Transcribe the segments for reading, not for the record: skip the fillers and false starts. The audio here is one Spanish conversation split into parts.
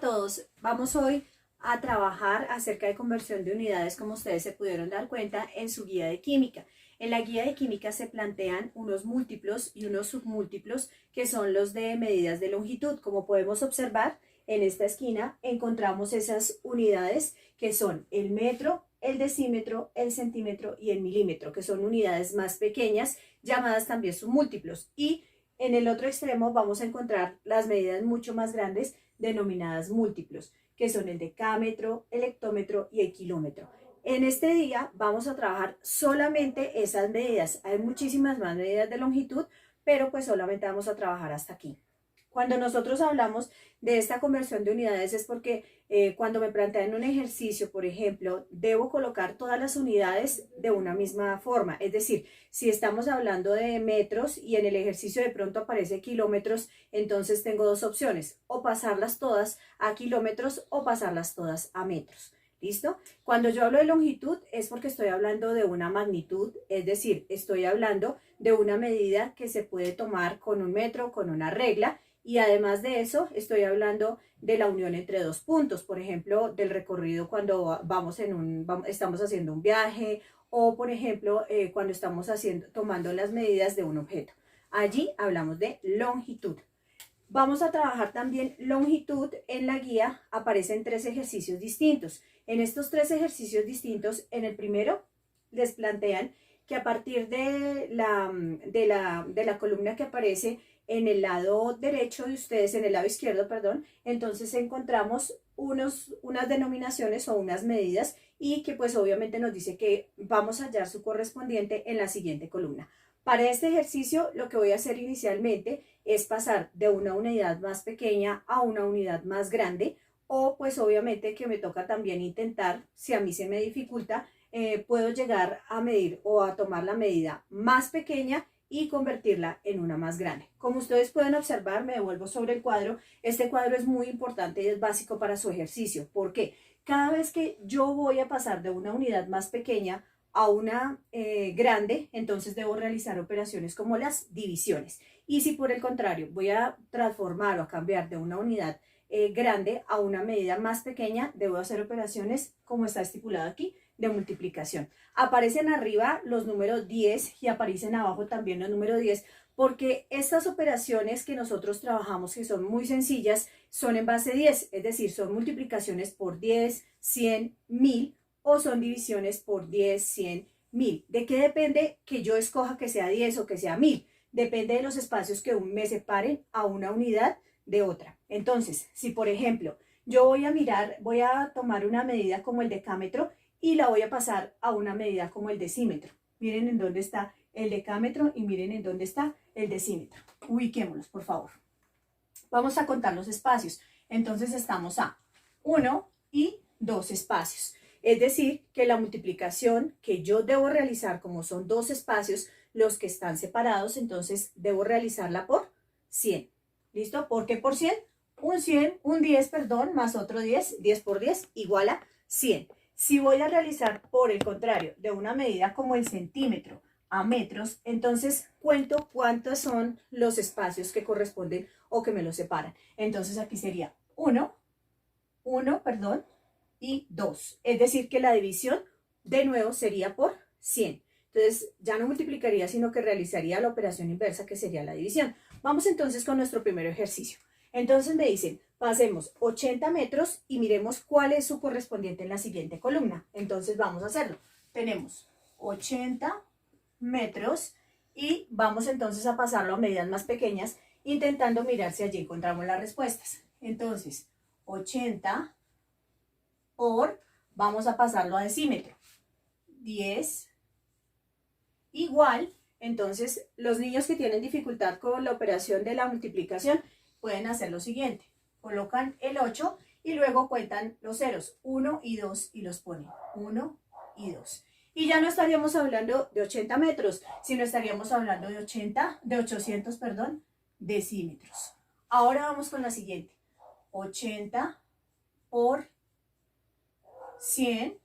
Todos, vamos hoy a trabajar acerca de conversión de unidades, como ustedes se pudieron dar cuenta en su guía de química. En la guía de química se plantean unos múltiplos y unos submúltiplos que son los de medidas de longitud. Como podemos observar, en esta esquina encontramos esas unidades que son el metro, el decímetro, el centímetro y el milímetro, que son unidades más pequeñas, llamadas también submúltiplos. Y en el otro extremo vamos a encontrar las medidas mucho más grandes, denominadas múltiplos, que son el decámetro, el hectómetro y el kilómetro. En este día vamos a trabajar solamente esas medidas. Hay muchísimas más medidas de longitud, pero pues solamente vamos a trabajar hasta aquí. Cuando nosotros hablamos de esta conversión de unidades es porque cuando me plantean un ejercicio, por ejemplo, debo colocar todas las unidades de una misma forma. Es decir, si estamos hablando de metros y en el ejercicio de pronto aparece kilómetros, entonces tengo dos opciones, o pasarlas todas a kilómetros o pasarlas todas a metros. ¿Listo? Cuando yo hablo de longitud es porque estoy hablando de una magnitud, es decir, estoy hablando de una medida que se puede tomar con un metro, con una regla. Y además de eso, estoy hablando de la unión entre dos puntos, por ejemplo, del recorrido cuando estamos haciendo un viaje o, por ejemplo, cuando estamos tomando las medidas de un objeto. Allí hablamos de longitud. Vamos a trabajar también longitud. En la guía aparecen tres ejercicios distintos. En estos tres ejercicios distintos, en el primero les plantean que a partir de la columna que aparece en el lado derecho de ustedes, en el lado izquierdo, perdón, entonces encontramos unas denominaciones o unas medidas y que pues obviamente nos dice que vamos a hallar su correspondiente en la siguiente columna. Para este ejercicio lo que voy a hacer inicialmente es pasar de una unidad más pequeña a una unidad más grande, o pues obviamente que me toca también intentar, si a mí se me dificulta, puedo llegar a medir o a tomar la medida más pequeña y convertirla en una más grande. Como ustedes pueden observar, me devuelvo sobre el cuadro. Este cuadro es muy importante y es básico para su ejercicio. ¿Por qué? Cada vez que yo voy a pasar de una unidad más pequeña a una grande, entonces debo realizar operaciones como las divisiones. Y si por el contrario voy a transformar o a cambiar de una unidad grande a una medida más pequeña, debo hacer operaciones como está estipulado aquí, de multiplicación. Aparecen arriba los números 10 y aparecen abajo también los números 10, porque estas operaciones que nosotros trabajamos, que son muy sencillas, son en base 10, es decir, son multiplicaciones por 10, 100, 1000, o son divisiones por 10, 100, 1000. ¿De qué depende que yo escoja que sea 10 o que sea 1000? Depende de los espacios que me separen a una unidad de otra. Entonces, si por ejemplo yo voy a tomar una medida como el decámetro y la voy a pasar a una medida como el decímetro. Miren en dónde está el decámetro y miren en dónde está el decímetro. Ubiquémoslos, por favor. Vamos a contar los espacios. Entonces estamos a 1 y 2 espacios. Es decir, que la multiplicación que yo debo realizar, como son dos espacios los que están separados, entonces debo realizarla por 100. ¿Listo? ¿Por qué por 100? Un 10, perdón, más otro 10, 10 por 10 igual a 100. Si voy a realizar, por el contrario, de una medida como el centímetro a metros, entonces cuento cuántos son los espacios que corresponden o que me los separan. Entonces aquí sería 1, y 2. Es decir, que la división de nuevo sería por 100. Entonces ya no multiplicaría, sino que realizaría la operación inversa, que sería la división. Vamos entonces con nuestro primer ejercicio. Entonces me dicen, pasemos 80 metros y miremos cuál es su correspondiente en la siguiente columna. Entonces vamos a hacerlo. Tenemos 80 metros y vamos entonces a pasarlo a medidas más pequeñas, intentando mirar si allí encontramos las respuestas. Entonces, 80 por, vamos a pasarlo a decímetro, 10 igual. Entonces, los niños que tienen dificultad con la operación de la multiplicación pueden hacer lo siguiente. Colocan el 8 y luego cuentan los ceros, 1 y 2, y los ponen 1 y 2. Y ya no estaríamos hablando de 80 metros, sino estaríamos hablando de 800, perdón, decímetros. Ahora vamos con la siguiente. 80 por 100.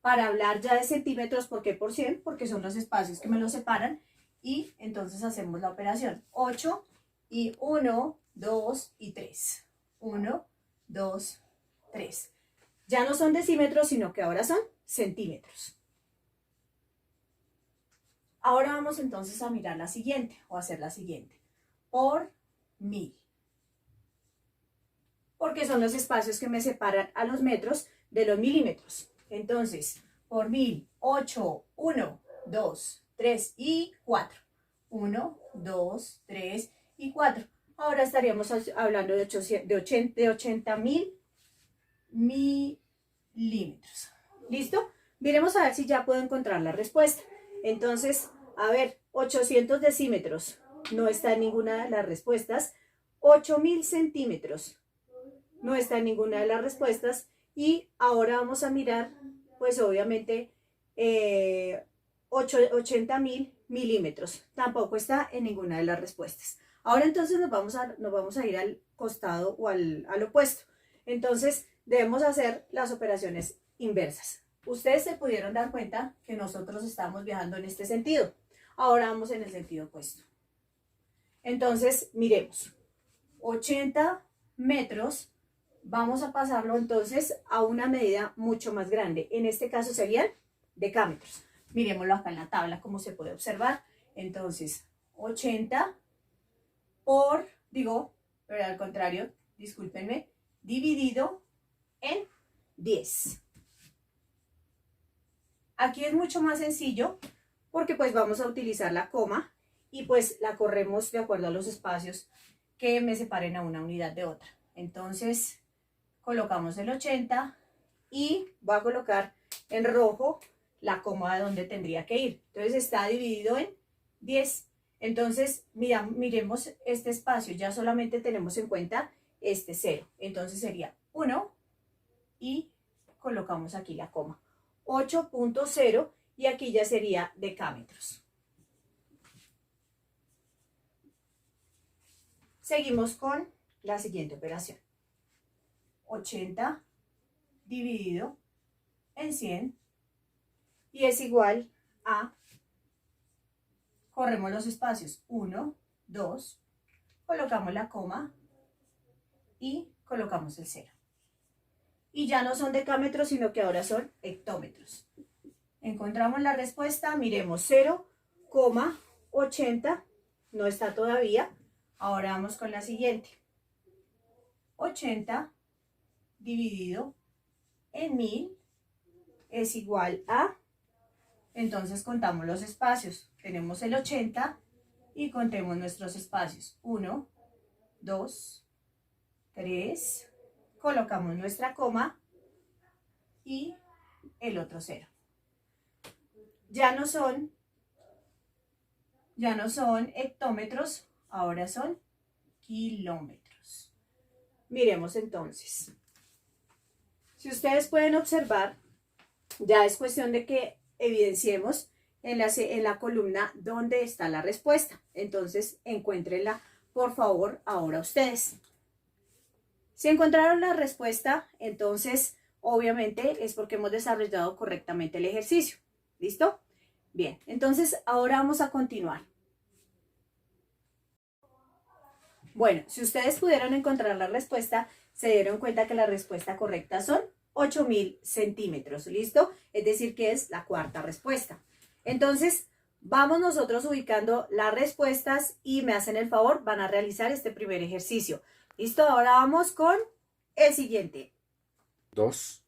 Para hablar ya de centímetros, ¿por qué por 100? Porque son los espacios que me los separan. Y entonces hacemos la operación. 8 y 1, 2 y 3. 1, 2, 3. Ya no son decímetros, sino que ahora son centímetros. Ahora vamos entonces a mirar la siguiente, o a hacer la siguiente. Por 1000. Porque son los espacios que me separan a los metros de los milímetros. Entonces, por 1000, 8, 1, 2, 3 y 4. 1, 2, 3 y 4. Ahora estaríamos hablando de 80.000 milímetros. ¿Listo? Miremos a ver si ya puedo encontrar la respuesta. Entonces, a ver, 800 decímetros no está en ninguna de las respuestas. 8000 centímetros no está en ninguna de las respuestas. Y ahora vamos a mirar, pues obviamente, 80.000 milímetros. Tampoco está en ninguna de las respuestas. Ahora entonces nos vamos a ir al costado o al opuesto. Entonces debemos hacer las operaciones inversas. Ustedes se pudieron dar cuenta que nosotros estamos viajando en este sentido. Ahora vamos en el sentido opuesto. Entonces miremos. 80 metros. Vamos a pasarlo entonces a una medida mucho más grande. En este caso serían decámetros. Miremoslo acá en la tabla como se puede observar. Entonces 80 pero al contrario, discúlpenme, dividido en 10. Aquí es mucho más sencillo porque pues vamos a utilizar la coma y pues la corremos de acuerdo a los espacios que me separen a una unidad de otra. Entonces colocamos el 80 y voy a colocar en rojo la coma donde tendría que ir. Entonces está dividido en 10. Entonces miremos este espacio, ya solamente tenemos en cuenta este 0. Entonces sería 1 y colocamos aquí la coma. 8.0 y aquí ya sería decámetros. Seguimos con la siguiente operación. 80 dividido en 100 y es igual a, corremos los espacios, 1, 2, colocamos la coma y colocamos el 0. Y ya no son decámetros, sino que ahora son hectómetros. Encontramos la respuesta, miremos 0,80, no está todavía. Ahora vamos con la siguiente. 80 dividido en 1000 es igual a, entonces contamos los espacios. Tenemos el 80 y contemos nuestros espacios. 1, 2, 3, colocamos nuestra coma y el otro 0. Ya no son hectómetros, ahora son kilómetros. Miremos entonces. Si ustedes pueden observar, ya es cuestión de que evidenciemos en la columna donde está la respuesta. Entonces, encuéntrenla, por favor, ahora ustedes. Si encontraron la respuesta, entonces, obviamente, es porque hemos desarrollado correctamente el ejercicio. ¿Listo? Bien, entonces, ahora vamos a continuar. Bueno, si ustedes pudieron encontrar la respuesta, se dieron cuenta que la respuesta correcta son 8000 centímetros, ¿listo? Es decir, que es la cuarta respuesta. Entonces, vamos nosotros ubicando las respuestas y me hacen el favor, van a realizar este primer ejercicio. ¿Listo? Ahora vamos con el siguiente. 2.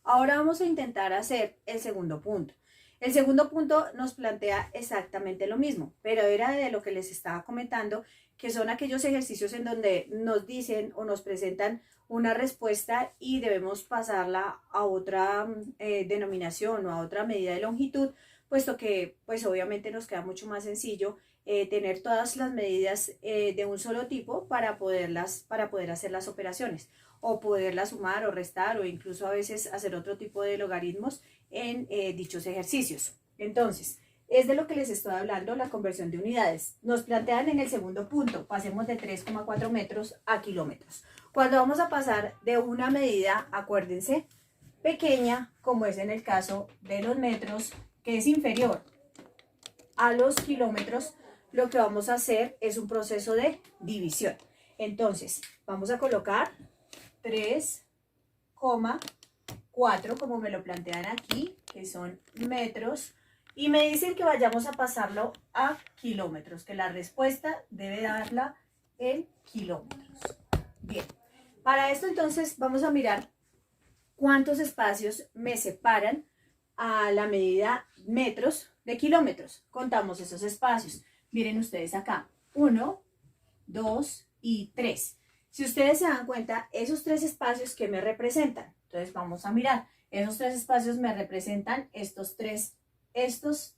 Ahora vamos a intentar hacer el segundo punto. El segundo punto nos plantea exactamente lo mismo, pero era de lo que les estaba comentando, que son aquellos ejercicios en donde nos dicen o nos presentan una respuesta y debemos pasarla a otra denominación o a otra medida de longitud, puesto que pues obviamente nos queda mucho más sencillo tener todas las medidas de un solo tipo para poder hacer las operaciones o poderlas sumar o restar o incluso a veces hacer otro tipo de logaritmos en dichos ejercicios. Entonces, es de lo que les estoy hablando, la conversión de unidades. Nos plantean en el segundo punto, pasemos de 3,4 metros a kilómetros. Cuando vamos a pasar de una medida, acuérdense, pequeña, como es en el caso de los metros, que es inferior a los kilómetros, lo que vamos a hacer es un proceso de división. Entonces, vamos a colocar 3,4, como me lo plantean aquí, que son metros, y me dicen que vayamos a pasarlo a kilómetros, que la respuesta debe darla en kilómetros. Bien, para esto entonces vamos a mirar cuántos espacios me separan a la medida metros de kilómetros. Contamos esos espacios. Miren ustedes acá, 1, 2 y 3. Si ustedes se dan cuenta, esos 3 espacios que me representan. Entonces vamos a mirar. Esos 3 espacios me representan estos 3 10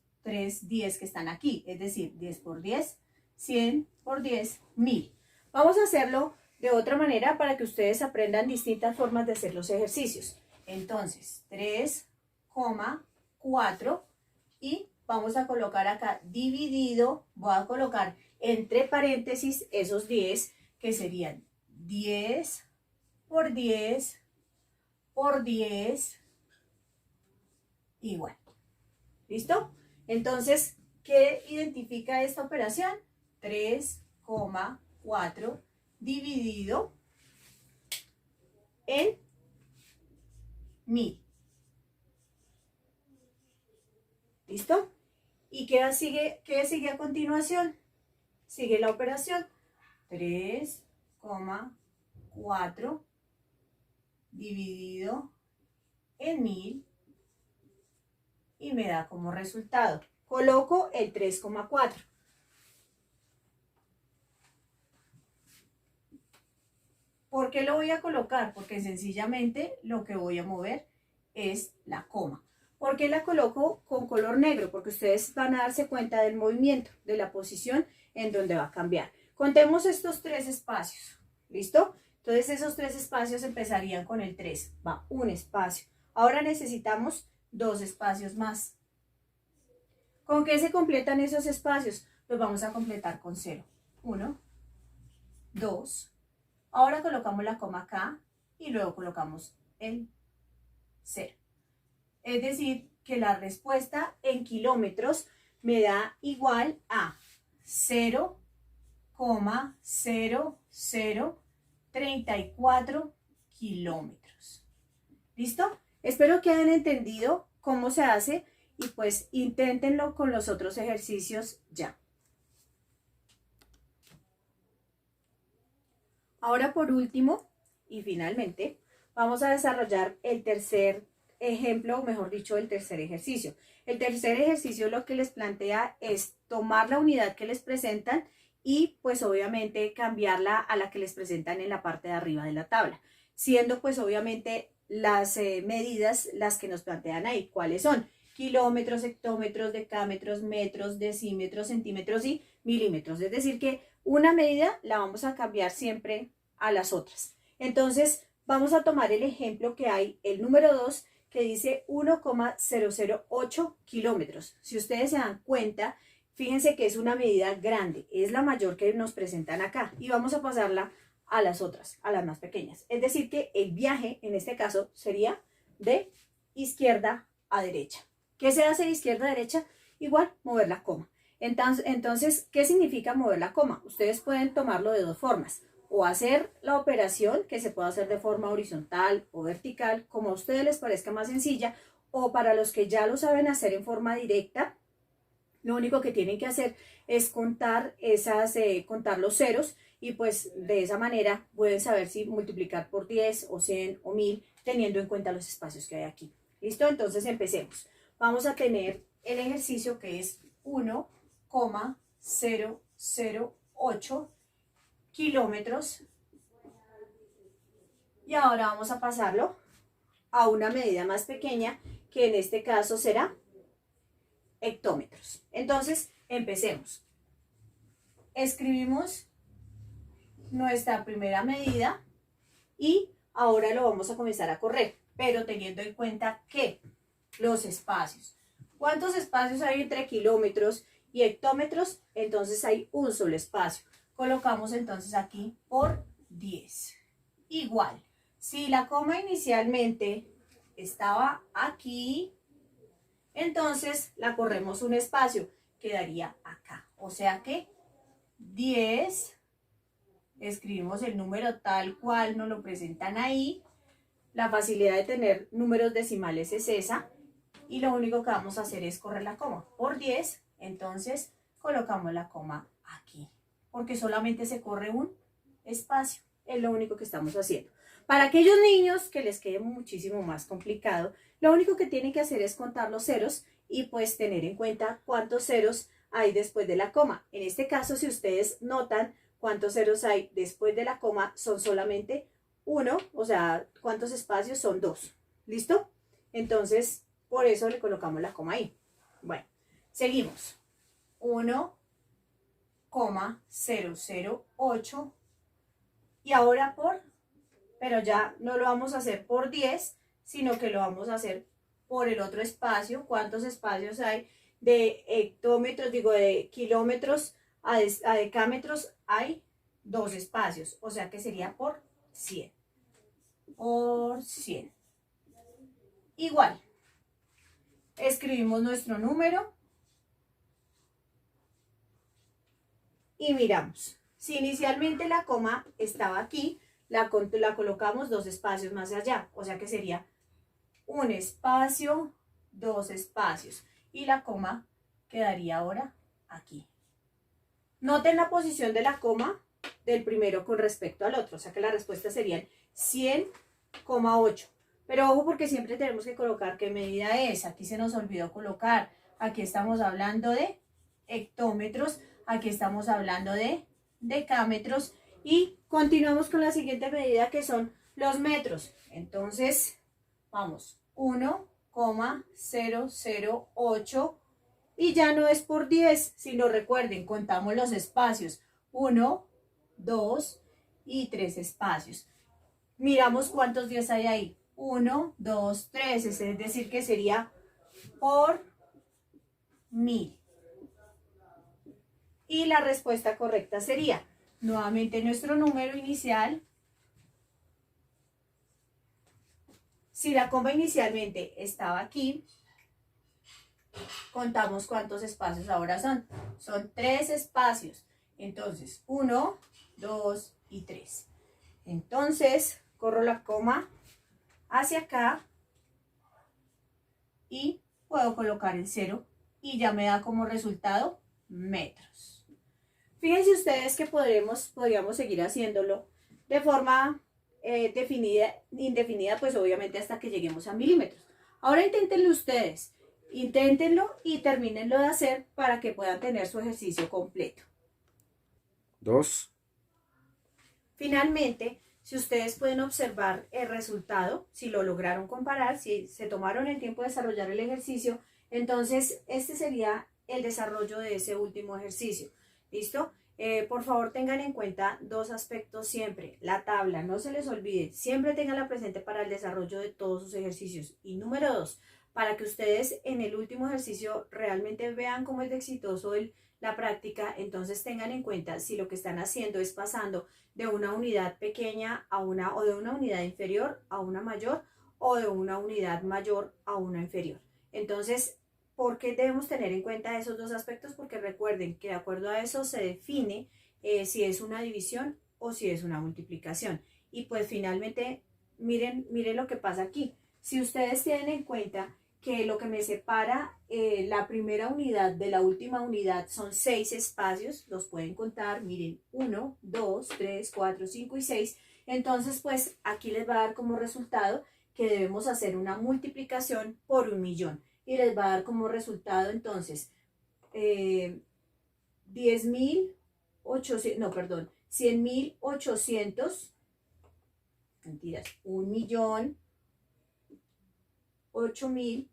que están aquí. Es decir, 10 por 10, 100 por 10, 1000. Vamos a hacerlo de otra manera para que ustedes aprendan distintas formas de hacer los ejercicios. Entonces, 3,4 y vamos a colocar acá dividido, voy a colocar entre paréntesis esos 10 que serían 10 por 10 por 10 igual. ¿Listo? Entonces, ¿qué identifica esta operación? 3,4 dividido en 1000. ¿Listo? ¿Y qué sigue a continuación? Sigue la operación 3,4 dividido en 1000 y me da como resultado. Coloco el 3,4. ¿Por qué lo voy a colocar? Porque sencillamente lo que voy a mover es la coma. ¿Por qué la coloco con color negro? Porque ustedes van a darse cuenta del movimiento, de la posición en donde va a cambiar. Contemos estos 3 espacios. ¿Listo? Entonces esos 3 espacios empezarían con el 3. Va un espacio. Ahora necesitamos 2 espacios más. ¿Con qué se completan esos espacios? Los vamos a completar con 0. 1, 2. Ahora colocamos la coma acá y luego colocamos el 0. Es decir, que la respuesta en kilómetros me da igual a 0,0034 kilómetros. ¿Listo? Espero que hayan entendido cómo se hace y pues inténtenlo con los otros ejercicios ya. Ahora por último y finalmente vamos a desarrollar el tercer ejemplo, o mejor dicho, el tercer ejercicio. El tercer ejercicio lo que les plantea es tomar la unidad que les presentan y pues obviamente cambiarla a la que les presentan en la parte de arriba de la tabla, siendo pues obviamente las medidas las que nos plantean ahí. ¿Cuáles son? Kilómetros, hectómetros, decámetros, metros, decímetros, centímetros y milímetros. Es decir que una medida la vamos a cambiar siempre a las otras. Entonces vamos a tomar el ejemplo que hay, el número 2, que dice 1,008 kilómetros. Si ustedes se dan cuenta, fíjense que es una medida grande, es la mayor que nos presentan acá y vamos a pasarla a las otras, a las más pequeñas. Es decir que el viaje en este caso sería de izquierda a derecha. ¿Qué se hace de izquierda a derecha? Igual, mover la coma. Entonces, ¿qué significa mover la coma? Ustedes pueden tomarlo de dos formas. O hacer la operación que se puede hacer de forma horizontal o vertical, como a ustedes les parezca más sencilla, o para los que ya lo saben hacer en forma directa, lo único que tienen que hacer es contar los ceros y pues de esa manera pueden saber si multiplicar por 10 o 100 o 1000 teniendo en cuenta los espacios que hay aquí. ¿Listo? Entonces empecemos. Vamos a tener el ejercicio que es 1,008 kilómetros y ahora vamos a pasarlo a una medida más pequeña que en este caso será hectómetros. Entonces empecemos. Escribimos nuestra primera medida y ahora lo vamos a comenzar a correr, pero teniendo en cuenta que los espacios. ¿Cuántos espacios hay entre kilómetros y hectómetros? Entonces hay un solo espacio. Colocamos entonces aquí por 10. Igual, si la coma inicialmente estaba aquí, entonces la corremos un espacio, quedaría acá. O sea que 10 escribimos el número tal cual nos lo presentan ahí. La facilidad de tener números decimales es esa. Y lo único que vamos a hacer es correr la coma por 10. Entonces colocamos la coma aquí. Porque solamente se corre un espacio. Es lo único que estamos haciendo. Para aquellos niños que les quede muchísimo más complicado, lo único que tienen que hacer es contar los ceros y pues tener en cuenta cuántos ceros hay después de la coma. En este caso, si ustedes notan cuántos ceros hay después de la coma, son solamente uno, o sea, cuántos espacios son dos. ¿Listo? Entonces, por eso le colocamos la coma ahí. Bueno, seguimos. 1,008 y ahora pero ya no lo vamos a hacer por 10, sino que lo vamos a hacer por el otro espacio. ¿Cuántos espacios hay de hectómetros, digo de kilómetros a decámetros? Hay 2 espacios, o sea que sería por 100. Por 100. Igual, escribimos nuestro número y miramos. Si inicialmente la coma estaba aquí, la colocamos 2 espacios más allá, o sea que sería un espacio, 2 espacios, y la coma quedaría ahora aquí. Noten la posición de la coma del primero con respecto al otro, o sea que la respuesta sería 100,8. Pero ojo porque siempre tenemos que colocar qué medida es. Aquí se nos olvidó colocar. Aquí estamos hablando de hectómetros, aquí estamos hablando de decámetros y continuamos con la siguiente medida que son los metros. Entonces, vamos, 1,008 y ya no es por 10, sino recuerden, contamos los espacios, 1, 2 y 3 espacios. Miramos cuántos 10 hay ahí, 1, 2, 3, es decir que sería por 1000. Y la respuesta correcta sería, nuevamente nuestro número inicial. Si la coma inicialmente estaba aquí, contamos cuántos espacios ahora son. Son 3 espacios. Entonces, 1, 2 y 3. Entonces, corro la coma hacia acá y puedo colocar el 0 y ya me da como resultado metros. Fíjense ustedes que podríamos seguir haciéndolo de forma indefinida, pues obviamente hasta que lleguemos a milímetros. Ahora inténtenlo ustedes, inténtenlo y termínenlo de hacer para que puedan tener su ejercicio completo. 2. Finalmente, si ustedes pueden observar el resultado, si lo lograron comparar, si se tomaron el tiempo de desarrollar el ejercicio, entonces este sería el desarrollo de ese último ejercicio. ¿Listo? Por favor tengan en cuenta 2 aspectos siempre. La tabla, no se les olvide, siempre tenganla presente para el desarrollo de todos sus ejercicios. Y número 2, para que ustedes en el último ejercicio realmente vean cómo es de exitoso la práctica, entonces tengan en cuenta si lo que están haciendo es pasando de una unidad pequeña a una, o de una unidad inferior a una mayor, o de una unidad mayor a una inferior. Entonces, ¿por qué debemos tener en cuenta esos 2 aspectos? Porque recuerden que de acuerdo a eso se define si es una división o si es una multiplicación. Y pues finalmente, miren lo que pasa aquí. Si ustedes tienen en cuenta que lo que me separa la primera unidad de la última unidad son 6 espacios, los pueden contar, miren, 1, 2, 3, 4, 5 y 6. Entonces, pues aquí les va a dar como resultado que debemos hacer una multiplicación por 1.000.000. Y les va a dar como resultado entonces 10.800, no, perdón, 100.800, mentiras, 1.000.000, 8.000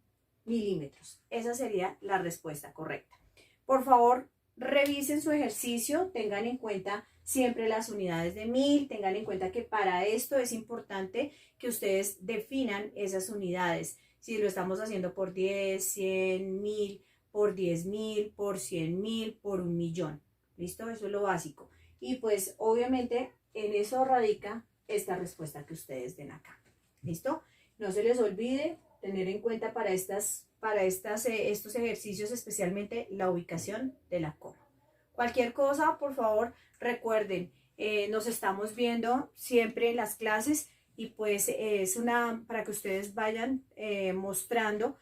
milímetros. Esa sería la respuesta correcta. Por favor, revisen su ejercicio, tengan en cuenta siempre las unidades de 1000, tengan en cuenta que para esto es importante que ustedes definan esas unidades. Si lo estamos haciendo por 10, 100, 1000, por 10.000, por 100.000, por 1.000.000. ¿Listo? Eso es lo básico. Y pues obviamente en eso radica esta respuesta que ustedes den acá. ¿Listo? No se les olvide tener en cuenta para estos ejercicios especialmente la ubicación de la coma. Cualquier cosa, por favor, recuerden, Nos estamos viendo siempre en las clases y pues es para que ustedes vayan mostrando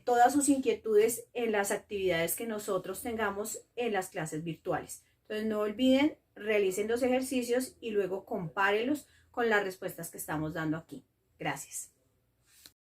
todas sus inquietudes en las actividades que nosotros tengamos en las clases virtuales. Entonces no olviden, realicen los ejercicios y luego compárenlos con las respuestas que estamos dando aquí. Gracias.